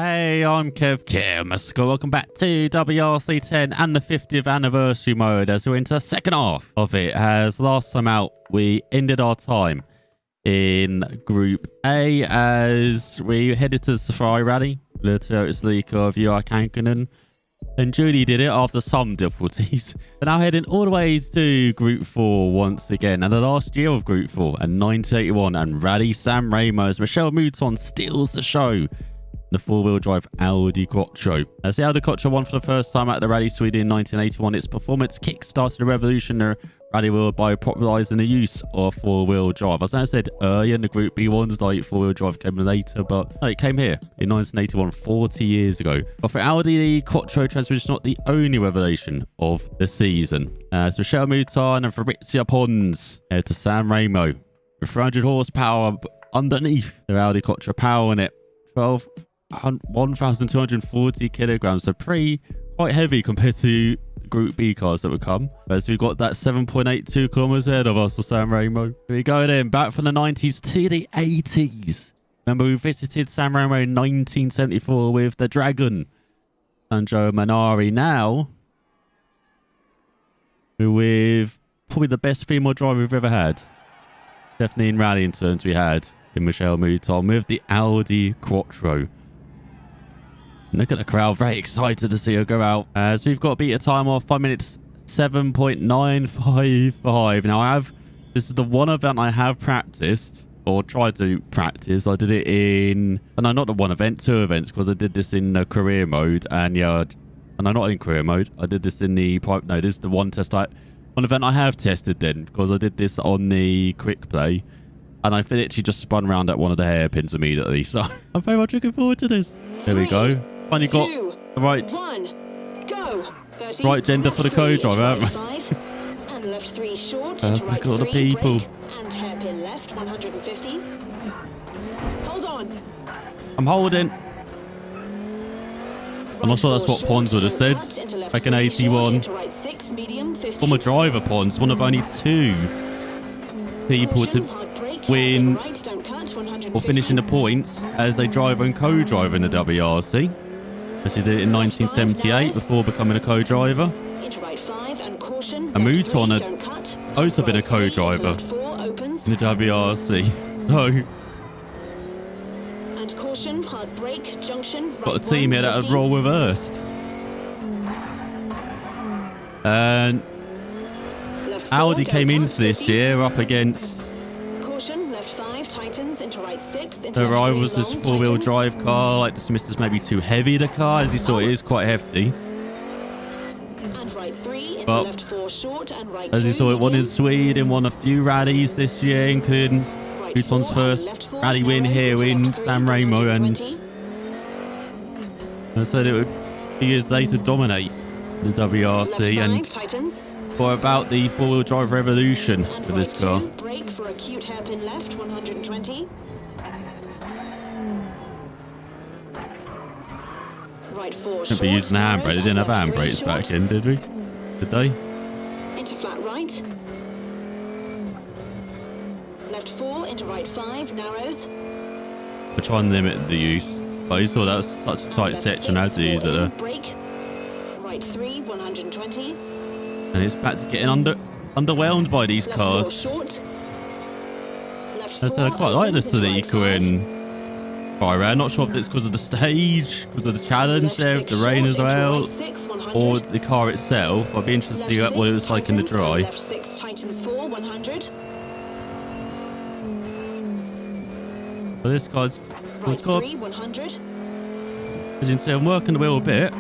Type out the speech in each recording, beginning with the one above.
Hey, I'm Kev Kim. Welcome back to WRC 10 and the 50th anniversary mode as we're into the second half of it. As last time out, we ended our time in Group A as we headed to the Safari Rally, the Toyota Sleek of UI Kankkunen. And Julie did it after some difficulties. We're now heading all the way to Group 4 once again. And the last year of Group 4 and 1981 and Rally San Remo. Michèle Mouton steals the show. The four-wheel drive Audi Quattro. As the Audi Quattro won for the first time at the Rally Sweden in 1981, its performance kick-started a revolution in the rally world by popularising the use of four-wheel drive. As I said earlier, in the Group B ones, like four-wheel drive came later, but no, it came here in 1981, 40 years ago. But for Audi, the Quattro transmission is not the only revelation of the season. As Michèle Mouton and Fabrizio Pons head to San Remo with 300 horsepower underneath their Audi Quattro power in it. 1,240 kilograms, so quite heavy compared to Group B cars that would come. As we've got that 7.82 kilometers ahead of us for San Remo. Here we go then, back from the 90s to the 80s. Remember, we visited San Remo in 1974 with the Dragon, Sanjo Manari. Now, we're with probably the best female driver we've ever had. Definitely in rallying terms we had in Michèle Mouton with the Audi Quattro. Look at the crowd, very excited to see her go out. As we've got a beat a time of 5 minutes 7.955. Now this is the one event I have practiced or tried to practice. I did it in, no, not the one event, two events, because I did this in career mode. And yeah, no, not in career mode. I did this in the private. No, this is the one event I have tested then, because I did this on the quick play. And I literally just spun around at one of the hairpins immediately. So I'm very much looking forward to this. There we go. Finally got the right gender for the co-driver, haven't we? And left 3 short. Let's look at all the people. And hairpin left 150. Hold on. I'm holding. I'm not sure that's what Pons would have said. Back in 81. Former driver Pons, one of only 2 people to win or finish in the points as a driver and co-driver in the WRC. As he did it in 1978 before becoming a co-driver. And Mouton had also been a co-driver in the WRC. So, got a team here that had role reversed. And Audi came into this year up against the rivals, this four-wheel drive car, like dismissed as maybe too heavy, the car, as you saw it is quite hefty. But as you saw it won in Sweden, won a few rallies this year, including Mouton's first rally win here in San Remo, and I said it would be years later dominate the WRC. And for about the four-wheel drive revolution with this car. Acute hairpin left 120. Right 4 Couldn't be using a handbrake. They didn't have handbrakes back then, did we? Did they? Into flat right. Left 4 into right 5 narrows. We're trying to limit the use, but you saw that was such a tight section. I had to use it there. Brake. Right 3 120. And it's back to getting underwhelmed by these cars. I said I quite like the Sleek in Bahrain. Not sure if it's because of the stage, because of the challenge there, with the rain as well, or the car itself. I'd be interested to see what it was like in the dry. But this car's got, as you can see, I'm working the wheel a bit.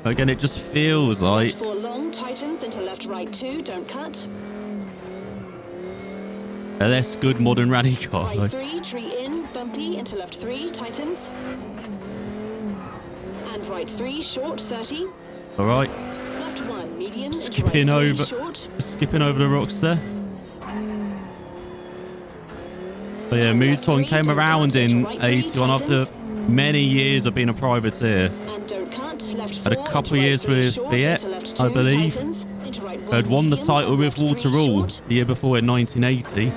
Again, it just feels like left 4 long tightens into left right 2, don't cut. a less good modern rally car. Right 3, tree in, bumpy into left 3, tightens. And right 3, short 30. All right. Left 1, medium. Skipping right 3, over, short. skipping over the rocks there. But yeah, Mouton came around in 81 after many years of being a privateer. And don't cut. Left 4, Had a couple of years with Fiat, I believe. Had won the title with Walter Rule the year before in 1980.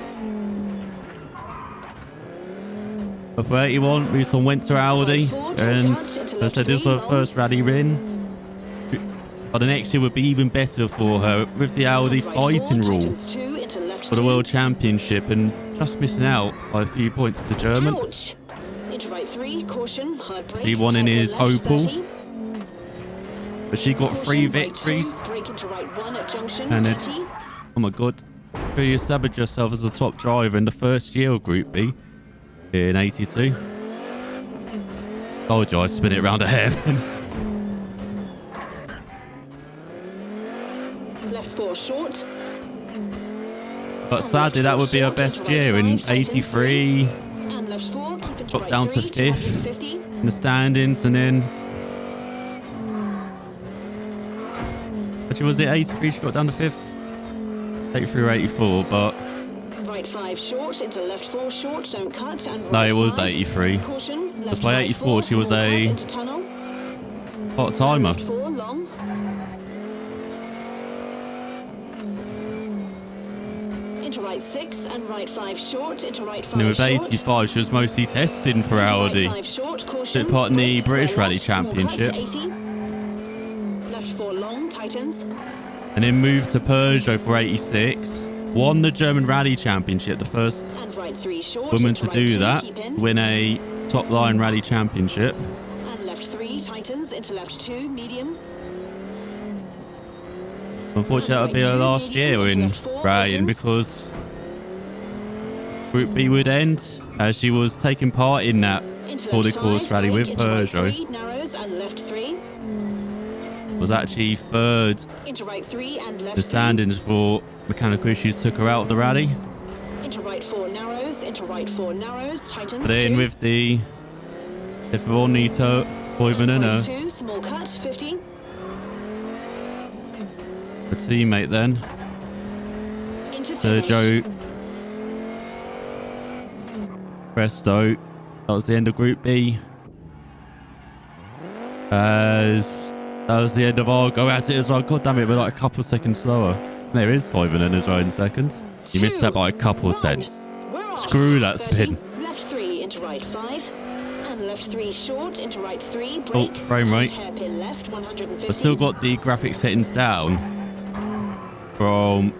But for 81, Mouton went to Audi, and as I said, this was her first rally win. But the next year would be even better for her with the Audi fighting rule for the World Championship, and just missing out by a few points to the German. Into right 3, caution, hard brake. He won in his Opel, 30. but she got 3 Caution, right victories. 2, brake into right 1 at junction, And 30. Oh my god, you established yourself as a top driver in the first year of Group B in 82. Told you I spin it around a hairpin. Left 4 short. But sadly, that would be her best year in 83. And left 4, keep into Got right down to 3, 5th 250. in the standings, and then actually was it 83 she got down to 5th? 83 or 84, but Right 5 short into left 4 short, don't cut. And no, right it was 5. 83. Caution, Because left by right 84 she was small cut a into tunnel. hot timer. Left 4 long. Into right 6 and right 5 short, into right 5 And with short. 85 she was mostly testing for Into Audi. Right 5 short, caution. Took part in the Brakes, British left, Rally small cut, Championship. 80. Left 4 long, tightens. And then moved to Peugeot for 86. Won the German Rally Championship, the first And right 3 short. woman into to right do 2, that. keep in. Win a top line rally championship. And left 3 tightens into left 2 medium. Unfortunately, that would be her last year in rallying because Group B would end as she was taking part in that Into Audi left 5, course rally brake with into right Peugeot. 3, narrows and left 3. Was actually third Into right 3 and left the 3. standings for mechanical issues took her out of the rally. Into right 4 narrows, into right 4 narrows, tightens. But then 2. with the Bonito And Toivonen, right 2, small cut, 50. a teammate then, Into finish. Sergio Presto. That was the end of Group B. As that was the end of our go at it as well. God damn it, we're like a couple seconds slower. There is Toivonen as well in second. You missed that by a couple of tenths. We're off. Screw that 30. spin. Left 3 into right 5. And left 3 short into right 3, Oh, brake. frame rate. And hairpin left, 150. I've still got the graphic settings down from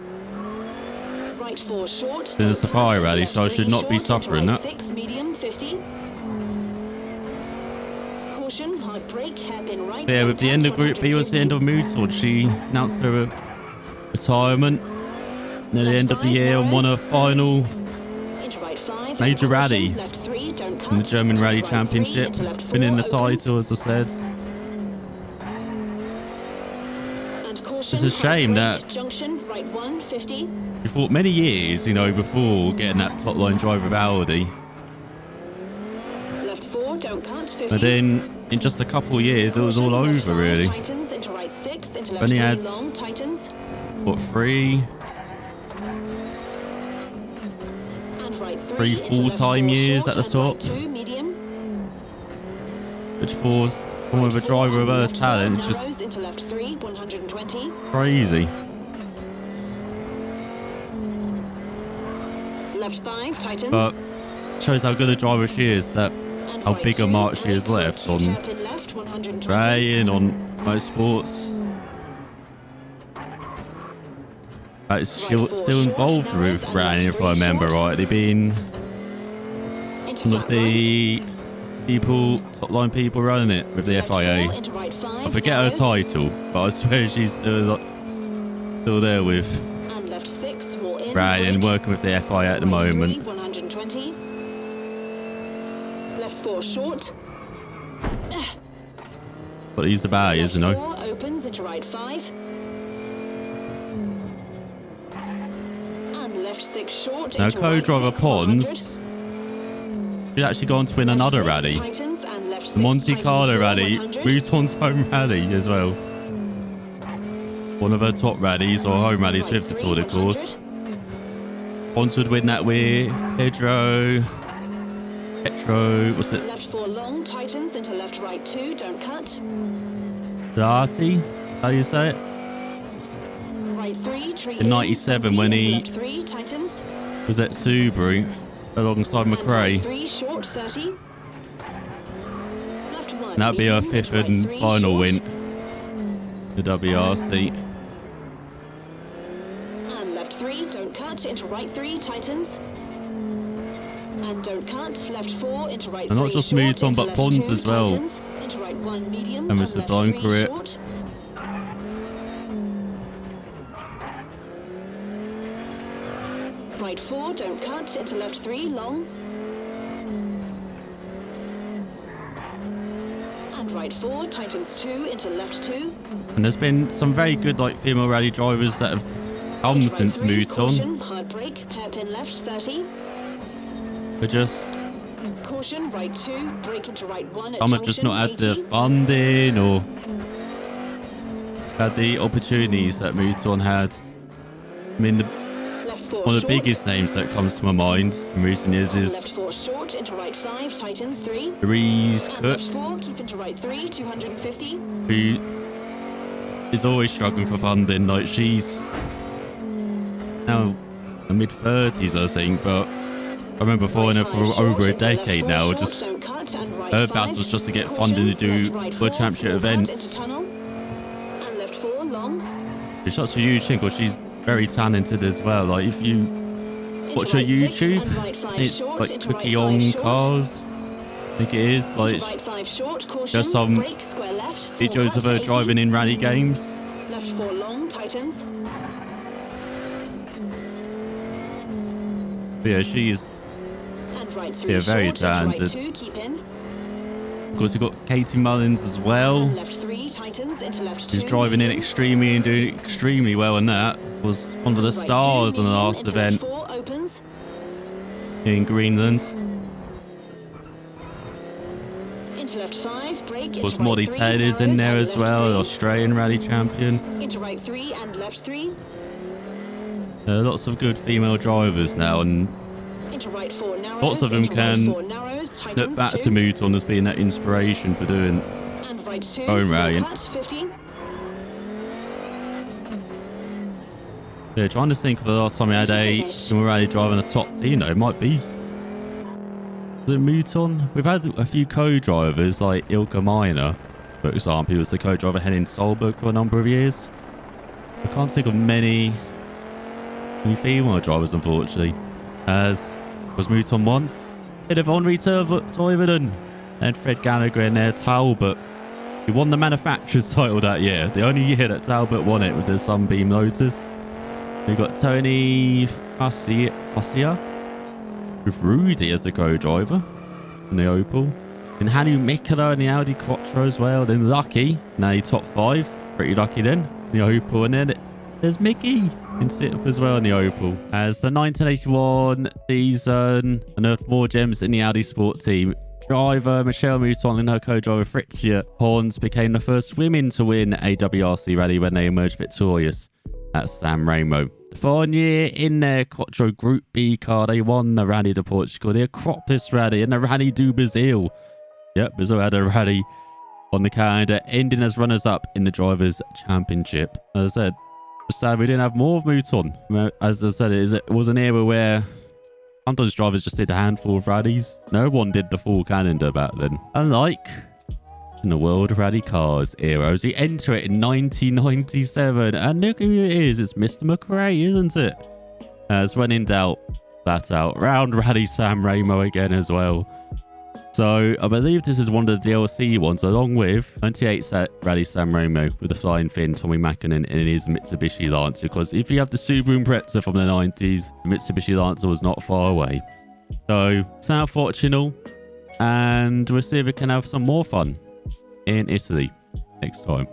Right 4 short. the don't Safari cut, rally, into so I left should 3 not be short, suffering into right that. 6 medium, 50. Caution, hard brake, hairpin right. Yeah, don't with the cut, end of Group B was the end of Mouton. She announced her retirement near the end of the year and won her final Into right 5, major and rally caution, left 3, don't cut. in the German Rally Right 3 Championship, into left 4, winning the opens. title, as I said. And caution, It's a hard shame brake, that junction, right 1, 50. we thought many years, before getting that top line drive with Audi. Left 4, don't cut, 50. But then in just a couple of years, it was all Caution, left over 5, really. Tightens, into right 6, into left Only 3, had- long, tightens. What, three And right 3, Three into left full-time 4 years short, at the and right top. 2, medium. which was one with a driver of her Left 4, talent. It's just narrows, into left 3, 120. crazy. Left 5, tightens. But shows how good a driver she is, that And how right big a 2, mark she brake has for a left cute on hairpin left, 120. rallying, on motorsports. She's still involved with rallying, if I remember rightly, being Into one of flat right. the top line people running it with the Left 4, FIA. into right 5, I forget her narrows. title, but I swear she's still there with And left 6, small in. rallying, brake. working with the FIA at the Right 3, moment. 120. Left 4 short. But he's the bad, Left isn't he? 4 opens into right 5. And left 6 short Now, into right co-driver 6, Pons, she's actually gone to win 100. another Left 6 rally. tightens and left The 6 Monte tightens Carlo for rally, 100. Mouton's home rally as well. One of her top rallies or home rallies Right with the 3, Tour de 100. Course. Pons would win that with Petro, what's it? Left 4 long tightens into left right 2, don't cut. Darty, how you say it? Right 3, tree In 97 when into he left 3 tightens. was at Subaru. alongside And right McRae. 3 short 30. Left 1. And that'd be her medium, fifth into right and 3 final short. win. The WRC. And left 3, don't cut, into right 3, tightens. And don't cut, left 4, into right 3, And not just short, Mouton, into but left Pons 2, as well. tightens, into right 1, medium, And and Mr. left Don 3, Correa. short. Right 4, don't cut, into left 3, long. And right 4, tightens 2, into left 2. And there's been some very good like female rally drivers that have come Into right since 3, Mouton. caution, hard brake, hairpin left 30. But just Caution, right 2, brake into right 1 at some have junction, just not had the 80. funding or had the opportunities that Mouton had. I mean, Left 4 one of the short. biggest names that comes to my mind in recent years And left is 4 short, into right 5, tightens 3. Louise And Cook, left 4, keep into right 3, 250. who is always struggling for funding. Like, she's now in the mid-30s, I think, but I remember following her Right for 5 short, over a into left decade 4 now. short, Just don't cut, and right her 5. battles just to get Caution, funding to do left right World 4, Championship small cut events. into tunnel. And left 4, long. It's such a huge thing because she's very talented as well. Like, if you Into watch her right 6, YouTube, and right 5 see it's short, like into Cookie right 5 on short. cars. I think it is. Into Like, right 5 short, caution, there's some brake, square left, small videos cut, of her 80. driving in rally games. Left 4 long, tightens. But yeah, she's, And right 3 yeah, very short, into right talented. 2, keep in. Of course, you've got Katie Mullins as And well. left 3, tightens, into left 2. She's driving in medium. extremely and doing extremely well in that. Was one of the Right 2, stars on the medium, last into event left 4, opens. in Greenland. Into left 5, brake, Of into course, right Molly 3, Taylor's in narrows, there and as left well, 3. the Australian rally champion. Into right 3 and left 3. Lots of good female drivers now, and Into right 4, narrows. lots of them into can right 4, narrows, tightens, look back 2. to Mouton as being that inspiration for doing. And right 2, Home small rallying. cut, 50. Yeah, trying to think of the last time we had a Finish. female rally driver in a top team. It might be the Mouton. We've had a few co-drivers like Ilka Minor, for example. He was the co-driver heading Solberg for a number of years. I can't think of many female drivers, unfortunately. As was Mouton one. Bit of Henri Toivonen and Fred Gallagher in there. Talbot, he won the manufacturer's title that year. The only year that Talbot won it with the Sunbeam Lotus. We've got Tony Fassia with Rudy as the co-driver in the Opel. And Hanu Mikkola in the Audi Quattro as well. Then Lucky, now top 5. Pretty lucky then. The Opel. And then there's Mickey in sit-up as well in the Opel. As the 1981 season unearthed more gems in the Audi Sport team. Driver Michèle Mouton and her co-driver Fritzia Horns became the first women to win a WRC rally when they emerged victorious at San Remo. The following year in their Quattro Group B car, they won the Rally de Portugal, the Acropolis Rally, and the Rally do Brazil. Yep, Brazil had a rally on the calendar, ending as runners-up in the Drivers' Championship. As I said, sad we didn't have more of Mouton. As I said, it was an era where sometimes drivers just did a handful of rallies. No one did the full calendar back then. Unlike in the World Rally Cars era, as we enter it in 1997. And look who it is. It's Mr. McRae, isn't it? As when in doubt, flat out. Round Rally San Remo again as well. So I believe this is one of the DLC ones, along with 98 Rally San Remo with the Flying Finn, Tommy Mäkinen in his Mitsubishi Lancer. Because if you have the Subaru Impreza from the 90s, the Mitsubishi Lancer was not far away. So South Fortunal, and we'll see if we can have some more fun in Italy next time.